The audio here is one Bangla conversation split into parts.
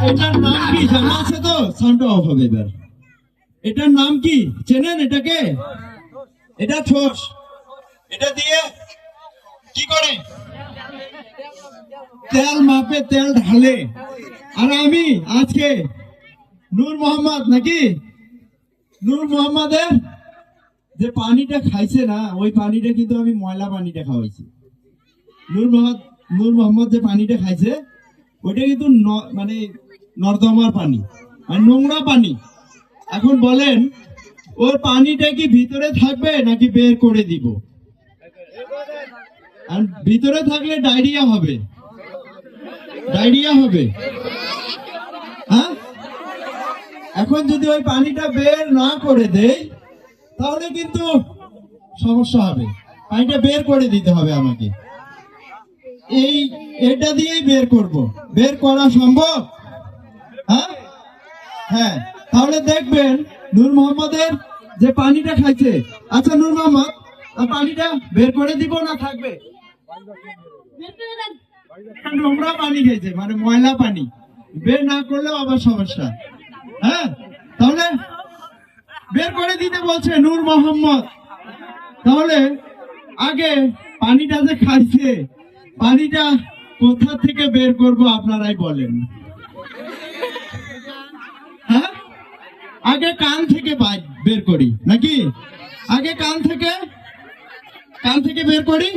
এটার নাম কি জানা আছে তো? সাউন্ডটা অফ হবে এবার। এটার নাম কি চেনেন? এটাকে এটা ঠোস। এটা দিয়ে কি করে? তেল মাপে, তেল ঢালে। আর আমি আজকে নূর মোহাম্মদ, নাকি নূর মোহাম্মদের যে পানিটা খাইছে না, ওই পানিটা কিন্তু আমি ময়লা পানিটা খাওয়াইছি। নূর মোহাম্মদ যে পানিটা খাইছে ওইটা কিন্তু মানে নর্দমার পানি, মানে নোংরা পানি। এখন বলেন ওর পানিটা কি ভিতরে থাকবে নাকি বের করে দিব? আর ভিতরে থাকলে ডায়রিয়া হবে, ডায়রিয়া হবে। হ্যাঁ, এখন যদি ওই পানিটা বের না করে দেই তাহলে কিন্তু সমস্যা হবে। পানিটা বের করে দিতে হবে আমাকে। এটা দিয়েই বের করব। বের করা সম্ভব? হ্যাঁ হ্যাঁ, তাহলে দেখবেন নূর মোহাম্মদের যে পানিটা খাইছে। আচ্ছা নূর মোহাম্মদ, পানিটা বের করে দিব না থাকবে? নোংরা পানি খেয়েছে, মানে ময়লা পানি, বের না করলেও আবার সমস্যা। হ্যাঁ, তাহলে বের করে দিতে বলছে নূর মোহাম্মদ। তাহলে আগে পানিটা যে খাইছে, পানিটা কোথা থেকে বের করব আপনারাই বলেন। হ্যাঁ, আগে কান থেকে বের করি নাকি? আগে কান থেকে বের করি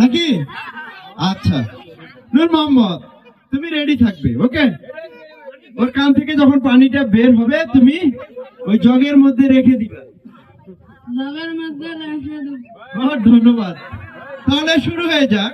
নাকি? আচ্ছা নূর মোহাম্মদ, তুমি রেডি থাকবে, ওকে? ওর কান থেকে যখন পানিটা বের হবে তুমি ওই জগের মধ্যে রেখে দিবে। ধন্যবাদ। তাহলে শুরু হয়ে যাক।